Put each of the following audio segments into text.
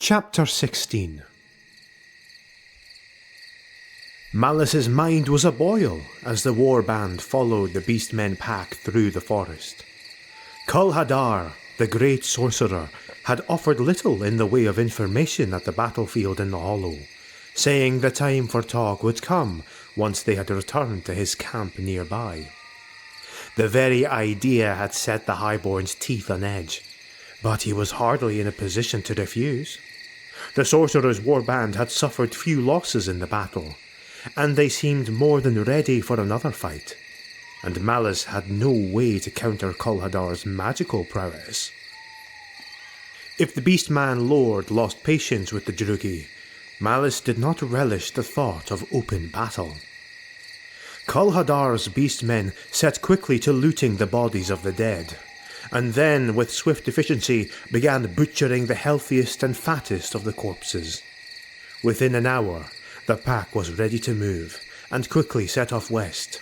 Chapter 16. Malus's mind was a-boil as the warband followed the Beastmen pack through the forest. Kulhadar, the great sorcerer, had offered little in the way of information at the battlefield in the hollow, saying the time for talk would come once they had returned to his camp nearby. The very idea had set the Highborn's teeth on edge, but he was hardly in a position to refuse. The sorcerer's warband had suffered few losses in the battle, and they seemed more than ready for another fight, and Malus had no way to counter Kulhadar's magical prowess. If the Beastman Lord lost patience with the Drugi, Malus did not relish the thought of open battle. Kulhadar's beastmen set quickly to looting the bodies of the dead, and then with swift efficiency began butchering the healthiest and fattest of the corpses. Within an hour, the pack was ready to move, and quickly set off west.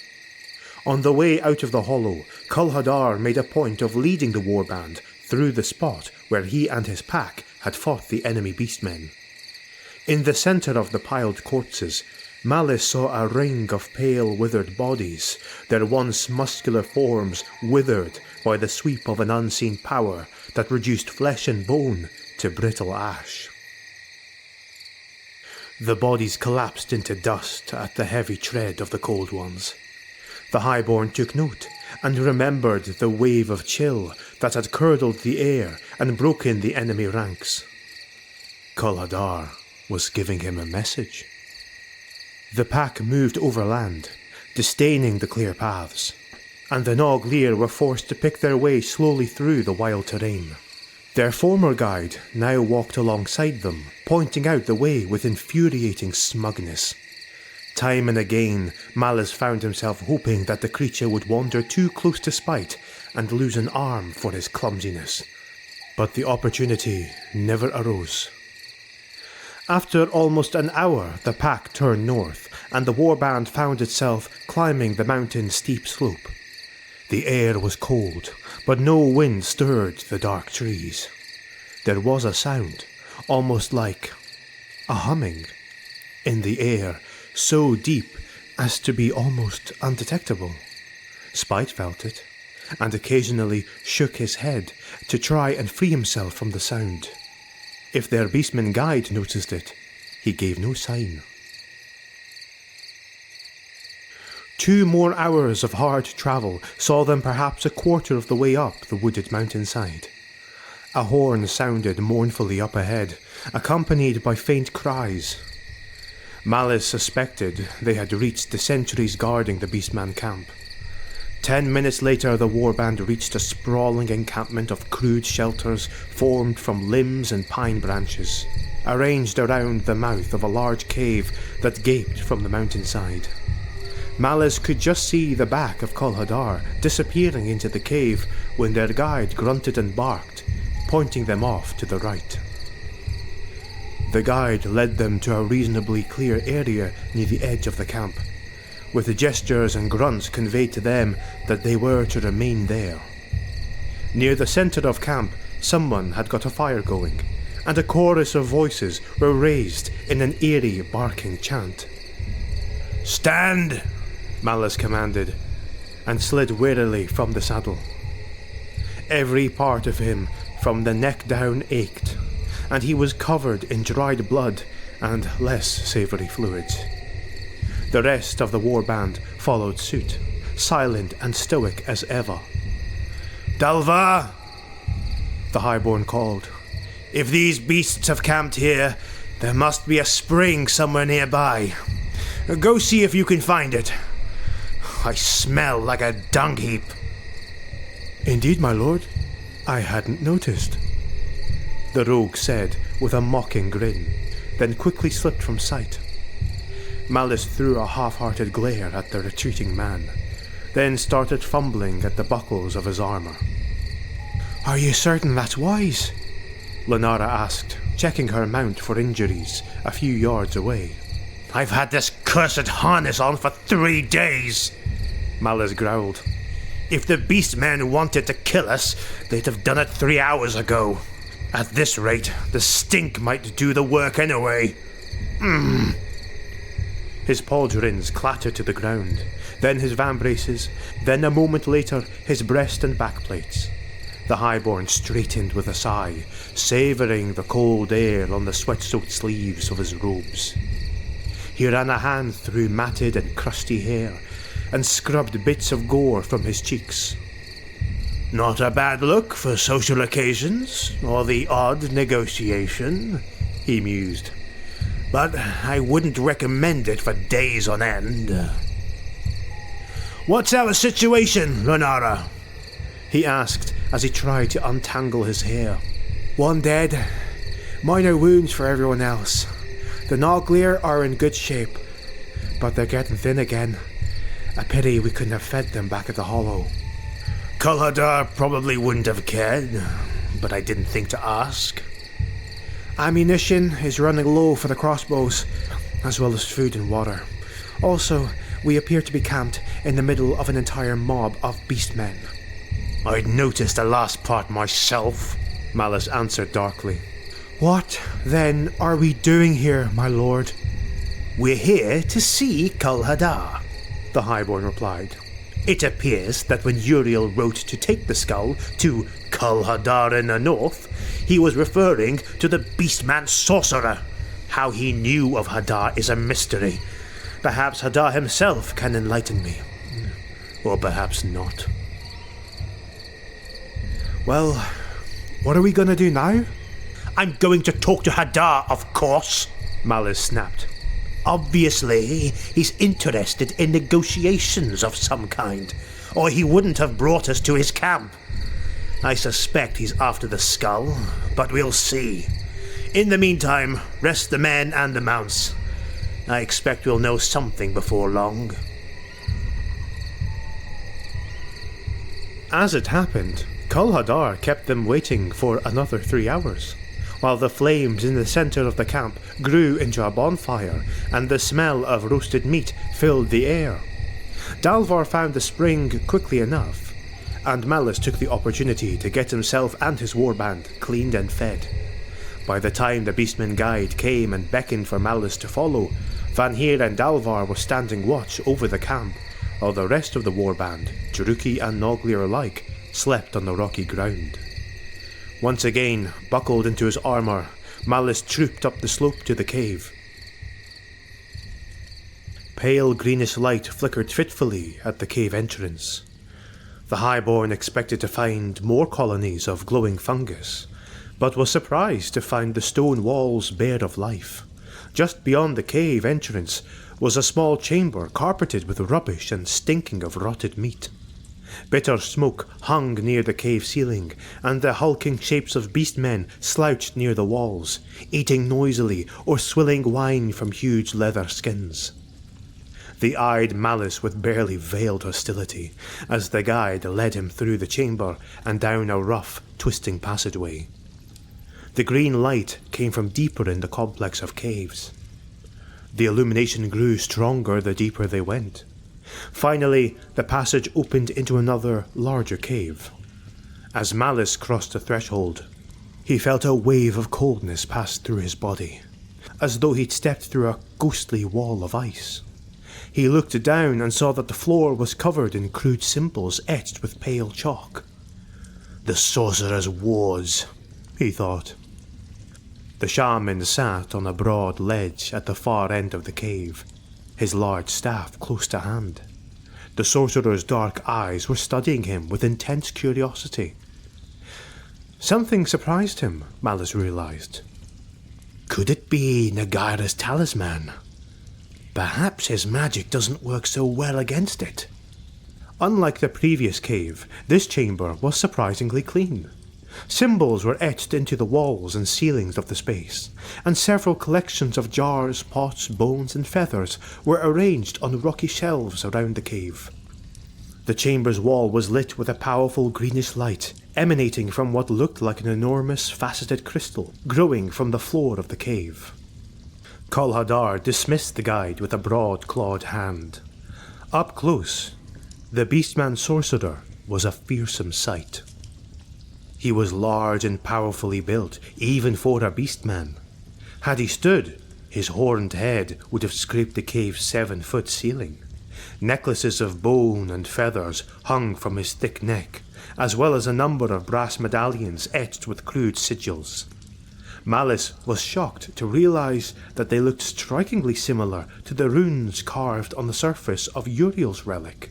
On the way out of the hollow, Kulhadar made a point of leading the warband through the spot where he and his pack had fought the enemy beastmen. In the centre of the piled corpses, Malus saw a ring of pale, withered bodies, their once muscular forms withered by the sweep of an unseen power that reduced flesh and bone to brittle ash. The bodies collapsed into dust at the heavy tread of the Cold Ones. The Highborn took note and remembered the wave of chill that had curdled the air and broken the enemy ranks. Kulhadar was giving him a message. The pack moved overland, disdaining the clear paths, and the Noglir were forced to pick their way slowly through the wild terrain. Their former guide now walked alongside them, pointing out the way with infuriating smugness. Time and again, Malus found himself hoping that the creature would wander too close to spite and lose an arm for his clumsiness, but the opportunity never arose. After almost an hour, the pack turned north, and the warband found itself climbing the mountain's steep slope. The air was cold, but no wind stirred the dark trees. There was a sound, almost like a humming, in the air, so deep as to be almost undetectable. Spite felt it, and occasionally shook his head to try and free himself from the sound. If their beastman guide noticed it, he gave no sign. 2 more hours of hard travel saw them perhaps a quarter of the way up the wooded mountainside. A horn sounded mournfully up ahead, accompanied by faint cries. Malus suspected they had reached the sentries guarding the Beastman camp. 10 minutes later, the warband reached a sprawling encampment of crude shelters formed from limbs and pine branches, arranged around the mouth of a large cave that gaped from the mountainside. Malus could just see the back of Kulhadar disappearing into the cave when their guide grunted and barked, pointing them off to the right. The guide led them to a reasonably clear area near the edge of the camp, with the gestures and grunts conveyed to them that they were to remain there. Near the centre of camp, someone had got a fire going, and a chorus of voices were raised in an eerie barking chant. "Stand!" Malus commanded, and slid wearily from the saddle. Every part of him, from the neck down, ached, and he was covered in dried blood and less savoury fluids. The rest of the warband followed suit, silent and stoic as ever. "Dalva!" the Highborn called. "If these beasts have camped here, there must be a spring somewhere nearby. Go see if you can find it. I smell like a dung heap." "Indeed, my lord, I hadn't noticed," the rogue said with a mocking grin, then quickly slipped from sight. Malus threw a half-hearted glare at the retreating man, then started fumbling at the buckles of his armour. "Are you certain that's wise?" Lenara asked, checking her mount for injuries a few yards away. "I've had this cursed harness on for 3 days," Malus growled. "If the beastmen wanted to kill us, they'd have done it 3 hours ago. At this rate, the stink might do the work anyway. His pauldrons clattered to the ground, then his vambraces, then a moment later his breast and backplates. The highborn straightened with a sigh, savouring the cold air on the sweat-soaked sleeves of his robes. He ran a hand through matted and crusty hair, and scrubbed bits of gore from his cheeks. Not a bad look for social occasions, or the odd negotiation, he mused. But I wouldn't recommend it for days on end. What's our situation, Renara? He asked as he tried to untangle his hair. One dead. Minor wounds for everyone else. The Noglir are in good shape, but they're getting thin again. A pity we couldn't have fed them back at the Hollow. Kulhadar probably wouldn't have cared, but I didn't think to ask. Ammunition is running low for the crossbows, as well as food and water. Also, we appear to be camped in the middle of an entire mob of beastmen. I'd noticed the last part myself, Malus answered darkly. What, then, are we doing here, my lord? We're here to see Kulhadar, the Highborn replied. It appears that when Uriel wrote to take the skull to Kulhadar in the north, he was referring to the Beastman Sorcerer. How he knew of Hadar is a mystery. Perhaps Hadar himself can enlighten me. Or perhaps not. Well, what are we going to do now? I'm going to talk to Hadar, of course, Malus snapped. Obviously, he's interested in negotiations of some kind, or he wouldn't have brought us to his camp. I suspect he's after the skull, but we'll see. In the meantime, rest the men and the mounts. I expect we'll know something before long. As it happened, Kulhadar kept them waiting for another 3 hours, while the flames in the centre of the camp grew into a bonfire, and the smell of roasted meat filled the air. Dalvar found the spring quickly enough, and Malus took the opportunity to get himself and his warband cleaned and fed. By the time the Beastman guide came and beckoned for Malus to follow, Vanir and Dalvar were standing watch over the camp, while the rest of the warband, Druki and Noglir alike, slept on the rocky ground. Once again, buckled into his armour, Malus trooped up the slope to the cave. Pale greenish light flickered fitfully at the cave entrance. The Highborn expected to find more colonies of glowing fungus, but was surprised to find the stone walls bare of life. Just beyond the cave entrance was a small chamber carpeted with rubbish and stinking of rotted meat. Bitter smoke hung near the cave ceiling, and the hulking shapes of beastmen slouched near the walls, eating noisily or swilling wine from huge leather skins. They eyed Malus with barely veiled hostility, as the guide led him through the chamber and down a rough, twisting passageway. The green light came from deeper in the complex of caves. The illumination grew stronger the deeper they went. Finally, the passage opened into another, larger cave. As Malus crossed the threshold, he felt a wave of coldness pass through his body, as though he'd stepped through a ghostly wall of ice. He looked down and saw that the floor was covered in crude symbols etched with pale chalk. The sorcerer's wards, he thought. The shaman sat on a broad ledge at the far end of the cave, his large staff close to hand. The sorcerer's dark eyes were studying him with intense curiosity. Something surprised him, Malus realized. Could it be Nagaira's talisman? Perhaps his magic doesn't work so well against it. Unlike the previous cave, this chamber was surprisingly clean. Symbols were etched into the walls and ceilings of the space, and several collections of jars, pots, bones, and feathers were arranged on rocky shelves around the cave. The chamber's wall was lit with a powerful greenish light, emanating from what looked like an enormous faceted crystal growing from the floor of the cave. Kulhadar dismissed the guide with a broad clawed hand. Up close, the Beastman Sorcerer was a fearsome sight. He was large and powerfully built, even for a beastman. Had he stood, his horned head would have scraped the cave's 7-foot ceiling. Necklaces of bone and feathers hung from his thick neck, as well as a number of brass medallions etched with crude sigils. Malus was shocked to realize that they looked strikingly similar to the runes carved on the surface of Uriel's relic.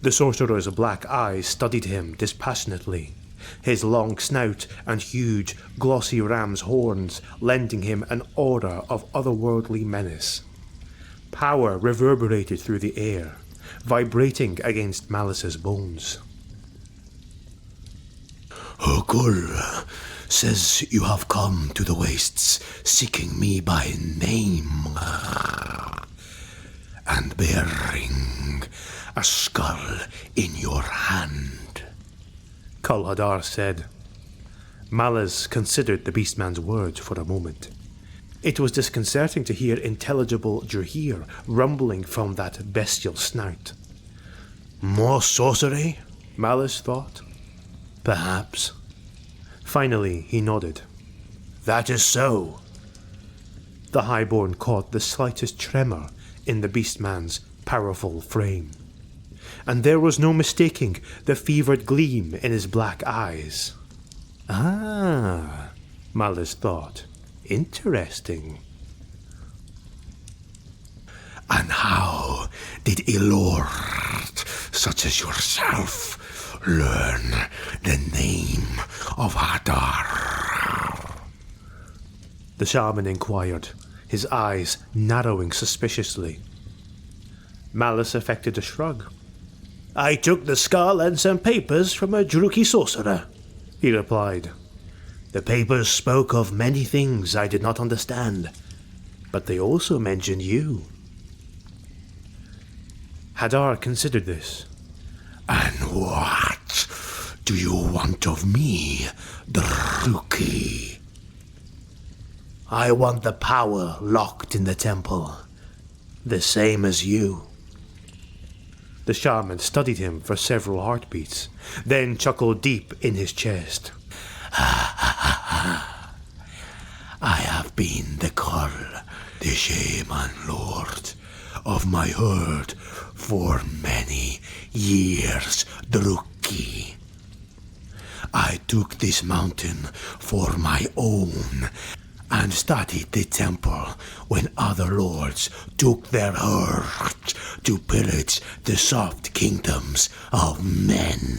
The sorcerer's black eyes studied him dispassionately, his long snout and huge, glossy ram's horns lending him an aura of otherworldly menace. Power reverberated through the air, vibrating against Malus's bones. Hercule says you have come to the wastes, seeking me by name, and bearing a skull in your hand, Kul Hadar said. Malus considered the beastman's words for a moment. It was disconcerting to hear intelligible Jurhir rumbling from that bestial snout. More sorcery? Malus thought. Perhaps. Finally, he nodded. That is so. The highborn caught the slightest tremor in the beastman's powerful frame, and there was no mistaking the fevered gleam in his black eyes. Ah, Malus thought. Interesting. And how did a lord such as yourself learn the name of Hadar? The shaman inquired, his eyes narrowing suspiciously. Malus affected a shrug. I took the skull and some papers from a Druki sorcerer, he replied. The papers spoke of many things I did not understand, but they also mentioned you. Hadar considered this. And what do you want of me, Druki? I want the power locked in the temple, the same as you. The shaman studied him for several heartbeats, then chuckled deep in his chest. I have been the Kul, the shaman lord of my herd for many years, Druki. I took this mountain for my own and studied the temple when other lords took their herd to pillage the soft kingdoms of men.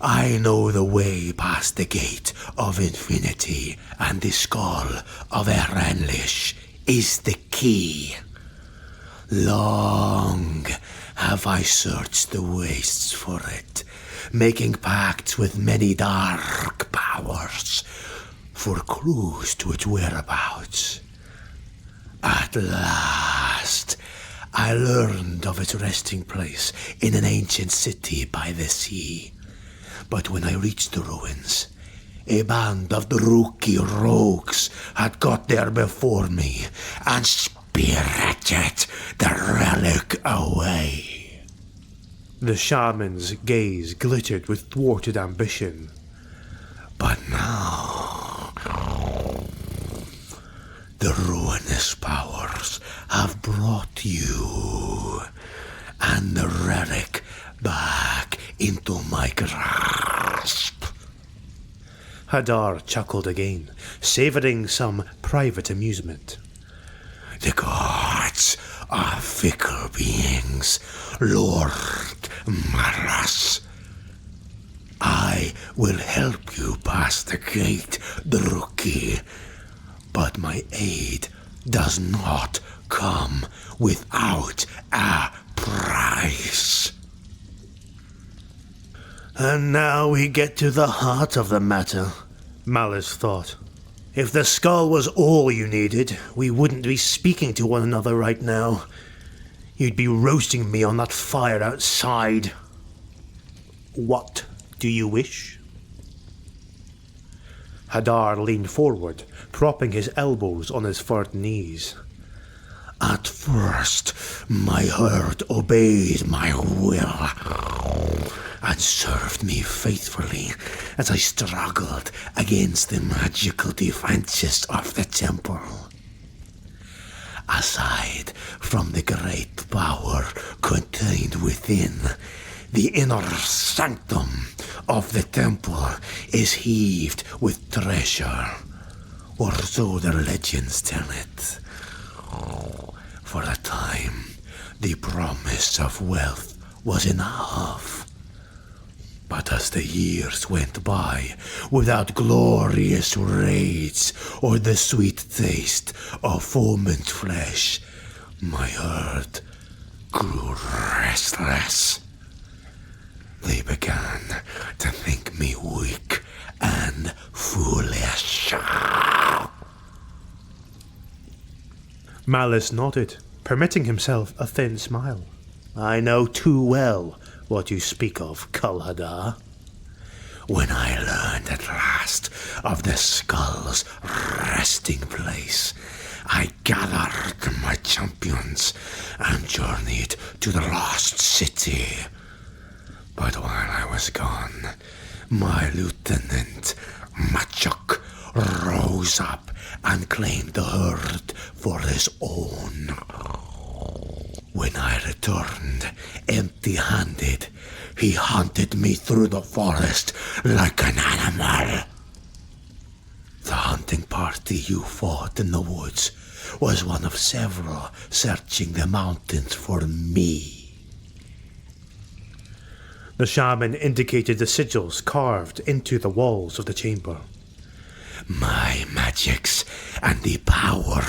I know the way past the gate of infinity, and the skull of Erenlish is the key. Long have I searched the wastes for it, making pacts with many dark powers for clues to its whereabouts. At last, I learned of its resting place in an ancient city by the sea. But when I reached the ruins, a band of Druki rogues had got there before me and spirited the relic away. The shaman's gaze glittered with thwarted ambition. But now, the ruinous powers have brought you and the relic back into my grasp. Hadar chuckled again, savouring some private amusement. The gods are fickle beings, Lord Malus. I will help you pass the gate, Druki, but my aid does not come without a price. And now we get to the heart of the matter, Malus thought. If the skull was all you needed, we wouldn't be speaking to one another right now. You'd be roasting me on that fire outside. What do you wish? Hadar leaned forward, propping his elbows on his furred knees. At first, my herd obeyed my will. and served me faithfully as I struggled against the magical defenses of the temple. Aside from the great power contained within, the inner sanctum of the temple is heaved with treasure, or so the legends tell it. For a time, the promise of wealth was enough. But as the years went by, without glorious raids or the sweet taste of foaming flesh, my heart grew restless. They began to think me weak and foolish. Malus nodded, permitting himself a thin smile. I know too well what you speak of, Kulhadar. When I learned at last of the skull's resting place, I gathered my champions and journeyed to the lost city. But while I was gone, my lieutenant, Machuk, rose up and claimed the herd for his own. When I returned empty-handed, he hunted me through the forest like an animal. The hunting party you fought in the woods was one of several searching the mountains for me. The shaman indicated the sigils carved into the walls of the chamber. My magics and the power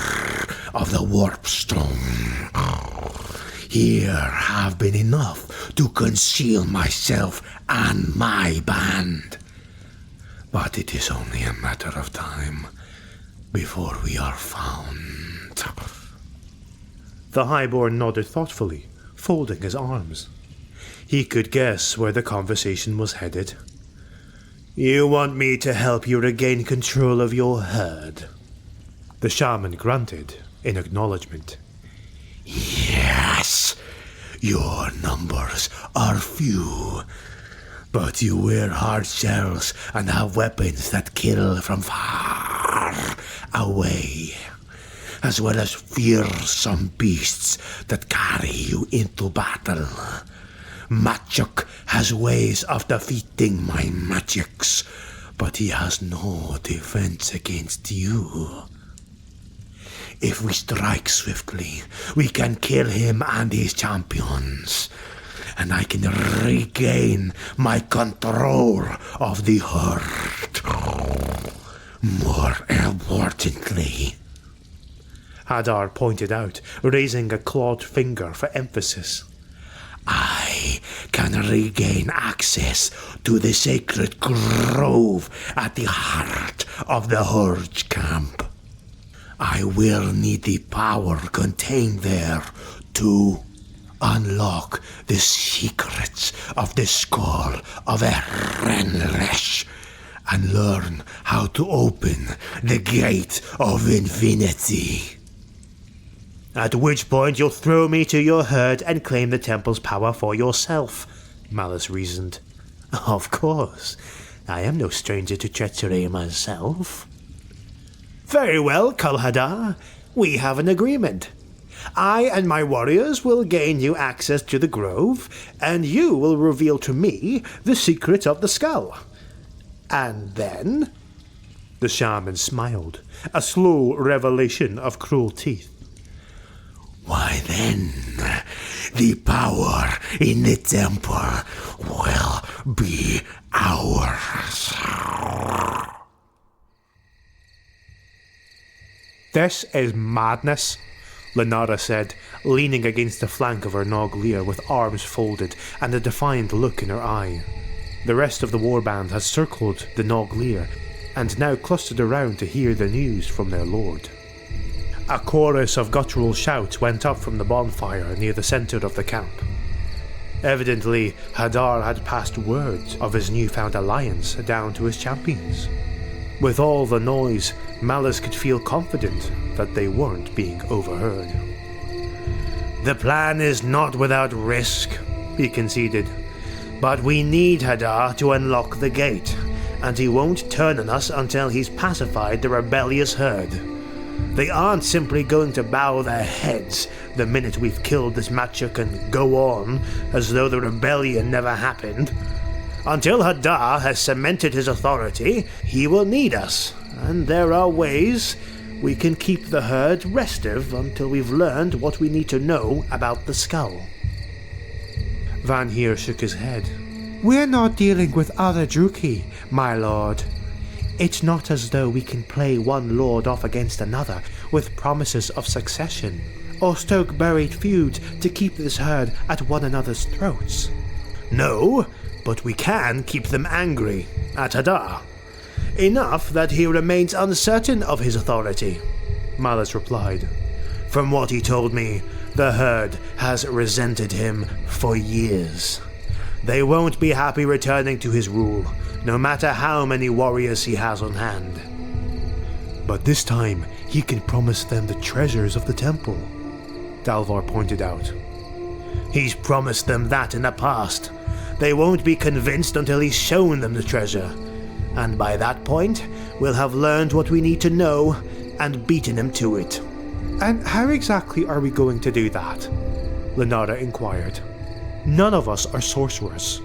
of the warp stone here have been enough to conceal myself and my band. But it is only a matter of time before we are found. The highborn nodded thoughtfully, folding his arms. He could guess where the conversation was headed. You want me to help you regain control of your herd? The shaman grunted in acknowledgement. Yes, your numbers are few, but you wear hard shells and have weapons that kill from far away, as well as fearsome beasts that carry you into battle. Machuk has ways of defeating my magics, but he has no defense against you. If we strike swiftly, we can kill him and his champions, and I can regain my control of the herd. More importantly, Hadar pointed out, raising a clawed finger for emphasis. I can regain access to the sacred grove at the heart of the Horde camp. I will need the power contained there to unlock the secrets of the skull of Erenlesh and learn how to open the gate of infinity. At which point you'll throw me to your herd and claim the temple's power for yourself, Malus reasoned. Of course, I am no stranger to treachery myself. Very well, Kulhadar. We have an agreement. I and my warriors will gain you access to the grove, and you will reveal to me the secret of the skull. And then... The shaman smiled, a slow revelation of cruel teeth. Why then, the power in the temple will be ours. This is madness, Lenara said, leaning against the flank of her Noglear with arms folded and a defiant look in her eye. The rest of the warband had circled the Noglear and now clustered around to hear the news from their lord. A chorus of guttural shouts went up from the bonfire near the centre of the camp. Evidently, Hadar had passed word of his newfound alliance down to his champions. With all the noise, Malus could feel confident that they weren't being overheard. The plan is not without risk, he conceded, But we need Hadar to unlock the gate, and he won't turn on us until he's pacified the rebellious herd. They aren't simply going to bow their heads the minute we've killed this Machuk and go on as though the rebellion never happened. Until Hadar has cemented his authority, he will need us, and there are ways we can keep the herd restive until we've learned what we need to know about the skull. Van Heer shook his head. We're not dealing with other Druki, my lord. It's not as though we can play one lord off against another with promises of succession, or stoke buried feuds to keep this herd at one another's throats. No, but we can keep them angry at Hadar. Enough that he remains uncertain of his authority, Malus replied. From what he told me, the herd has resented him for years. They won't be happy returning to his rule, no matter how many warriors he has on hand. But this time, he can promise them the treasures of the temple, Dalvar pointed out. He's promised them that in the past. They won't be convinced until he's shown them the treasure. And by that point, we'll have learned what we need to know and beaten him to it. And how exactly are we going to do that? Lenara inquired. None of us are sorcerers.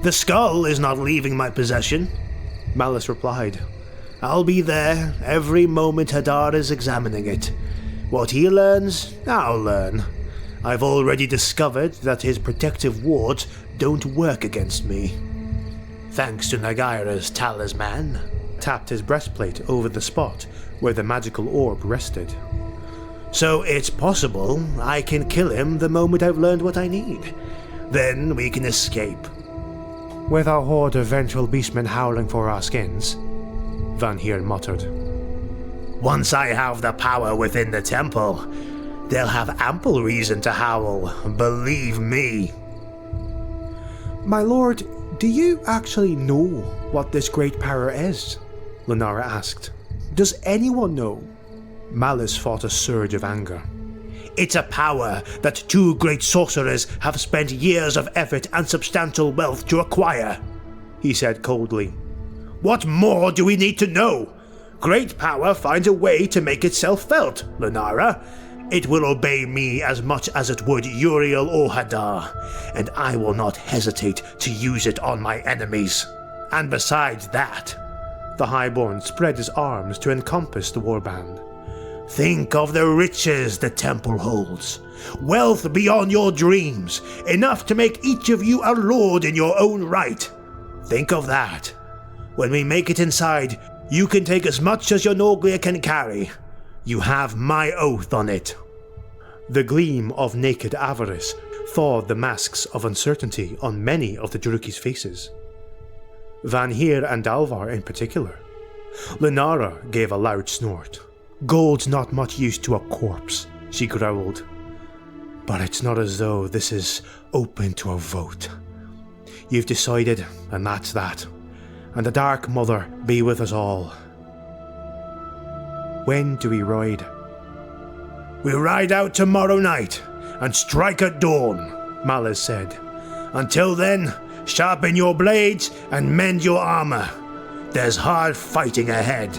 The skull is not leaving my possession, Malus replied. I'll be there every moment Hadar is examining it. What he learns, I'll learn. I've already discovered that his protective wards don't work against me. Thanks to Nagaira's talisman. Tapped his breastplate over the spot where the magical orb rested. So it's possible I can kill him the moment I've learned what I need. Then we can escape. With a horde of vengeful beastmen howling for our skins, Van Heer muttered. Once I have the power within the temple, they'll have ample reason to howl, believe me. My lord, do you actually know what this great power is? Lenara asked. Does anyone know? Malus fought a surge of anger. It's a power that two great sorcerers have spent years of effort and substantial wealth to acquire, he said coldly. What more do we need to know? Great power finds a way to make itself felt, Lenara. It will obey me as much as it would Uriel or Hadar, and I will not hesitate to use it on my enemies. And besides that, the Highborn spread his arms to encompass the warband. Think of the riches the temple holds. Wealth beyond your dreams, enough to make each of you a lord in your own right. Think of that. When we make it inside, you can take as much as your Norglia can carry. You have my oath on it. The gleam of naked avarice thawed the masks of uncertainty on many of the Druki's faces. Van Heer and Dalvar in particular. Lenara gave a loud snort. Gold's not much use to a corpse, she growled. But it's not as though this is open to a vote. You've decided, and that's that. And the Dark Mother be with us all. When do we ride? We ride out tomorrow night and strike at dawn, Malus said. Until then, sharpen your blades and mend your armor. There's hard fighting ahead.